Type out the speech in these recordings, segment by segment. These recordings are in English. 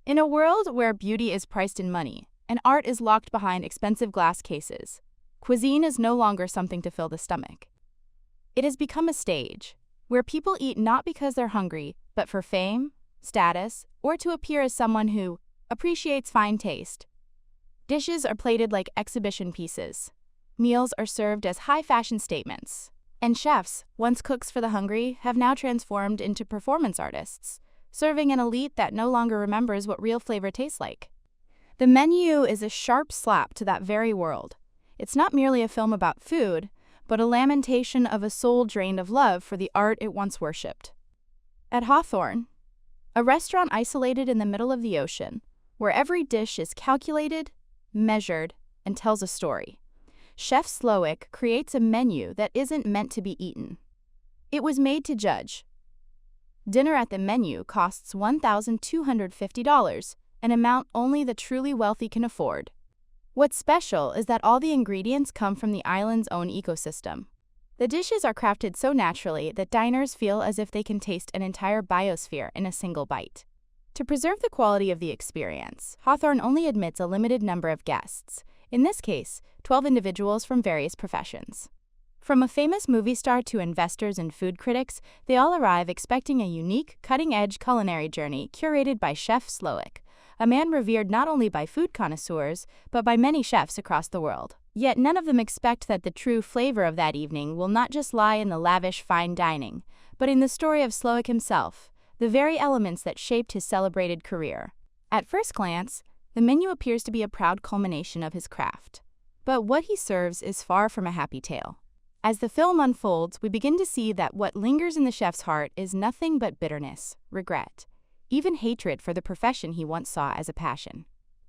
In a world where beauty is priced in money and art is locked behind expensive glass cases, cuisine is no longer something to fill the stomach. It has become a stage where people eat not because they're hungry, but for fame, status, or to appear as someone who appreciates fine taste. Dishes are plated like exhibition pieces. Meals are served as high fashion statements. And chefs, once cooks for the hungry, have now transformed into performance artists, serving an elite that no longer remembers what real flavor tastes like. The menu is a sharp slap to that very world. It's not merely a film about food, but a lamentation of a soul drained of love for the art it once worshipped. At Hawthorne, a restaurant isolated in the middle of the ocean, where every dish is calculated, measured, and tells a story, Chef Slowik creates a menu that isn't meant to be eaten. It was made to judge. Dinner at the menu costs $1,250, an amount only the truly wealthy can afford. What's special is that all the ingredients come from the island's own ecosystem. The dishes are crafted so naturally that diners feel as if they can taste an entire biosphere in a single bite. To preserve the quality of the experience, Hawthorne only admits a limited number of guests, in this case, 12 individuals from various professions. From a famous movie star to investors and food critics, they all arrive expecting a unique, cutting-edge culinary journey curated by Chef Slowik, a man revered not only by food connoisseurs, but by many chefs across the world. Yet none of them expect that the true flavor of that evening will not just lie in the lavish fine dining, but in the story of Slowik himself, the very elements that shaped his celebrated career. At first glance, the menu appears to be a proud culmination of his craft. But what he serves is far from a happy tale. As the film unfolds, we begin to see that what lingers in the chef's heart is nothing but bitterness, regret, even hatred for the profession he once saw as a passion.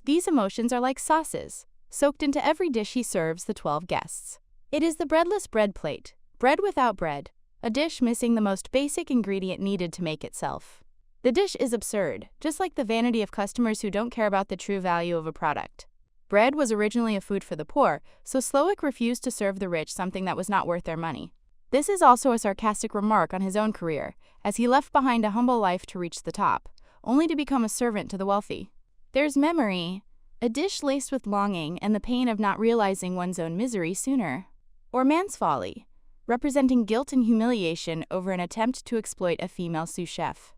These emotions are like sauces, soaked into every dish he serves the 12 guests. It is the breadless bread plate, bread without bread, a dish missing the most basic ingredient needed to make itself. The dish is absurd, just like the vanity of customers who don't care about the true value of a product. Bread was originally a food for the poor, so Slowik refused to serve the rich something that was not worth their money. This is also a sarcastic remark on his own career, as he left behind a humble life to reach the top, only to become a servant to the wealthy. There's memory, a dish laced with longing and the pain of not realizing one's own misery sooner. Or man's folly, representing guilt and humiliation over an attempt to exploit a female sous chef.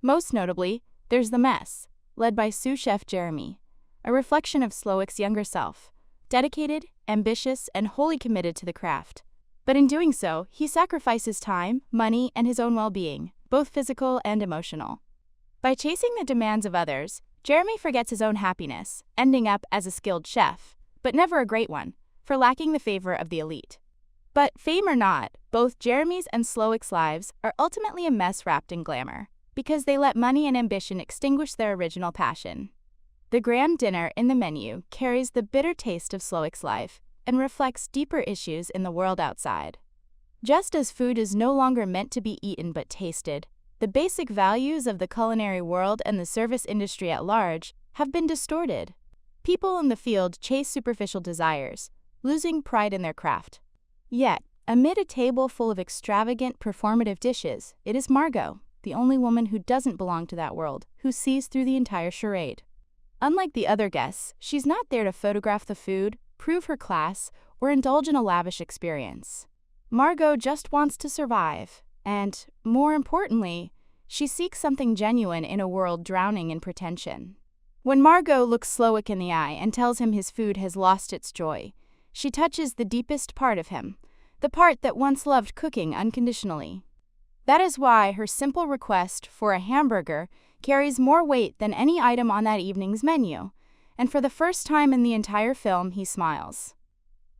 Most notably, there's The Mess, led by sous chef Jeremy, a reflection of Slowik's younger self, dedicated, ambitious, and wholly committed to the craft. But in doing so, he sacrifices time, money, and his own well-being, both physical and emotional. By chasing the demands of others, Jeremy forgets his own happiness, ending up as a skilled chef, but never a great one, for lacking the favor of the elite. But fame or not, both Jeremy's and Slowik's lives are ultimately a mess wrapped in glamour, because they let money and ambition extinguish their original passion. The grand dinner in the menu carries the bitter taste of Slowik's life and reflects deeper issues in the world outside. Just as food is no longer meant to be eaten but tasted, the basic values of the culinary world and the service industry at large have been distorted. People in the field chase superficial desires, losing pride in their craft. Yet, amid a table full of extravagant, performative dishes, it is Margot, the only woman who doesn't belong to that world, who sees through the entire charade. Unlike the other guests, she's not there to photograph the food, prove her class, or indulge in a lavish experience. Margot just wants to survive, and, more importantly, she seeks something genuine in a world drowning in pretension. When Margot looks Slowik in the eye and tells him his food has lost its joy, she touches the deepest part of him, the part that once loved cooking unconditionally. That is why her simple request for a hamburger carries more weight than any item on that evening's menu, and for the first time in the entire film, he smiles.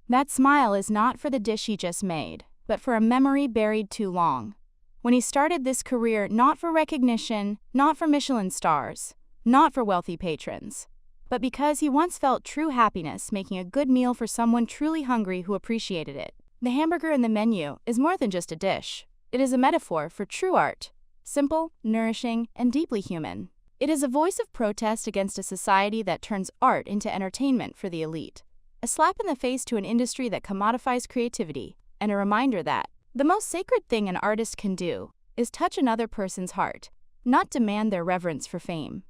That smile is not for the dish he just made, but for a memory buried too long. When he started this career, not for recognition, not for Michelin stars, not for wealthy patrons, but because he once felt true happiness making a good meal for someone truly hungry who appreciated it. The hamburger in the menu is more than just a dish. It is a metaphor for true art, simple, nourishing, and deeply human. It is a voice of protest against a society that turns art into entertainment for the elite, a slap in the face to an industry that commodifies creativity, and a reminder that the most sacred thing an artist can do is touch another person's heart, not demand their reverence for fame.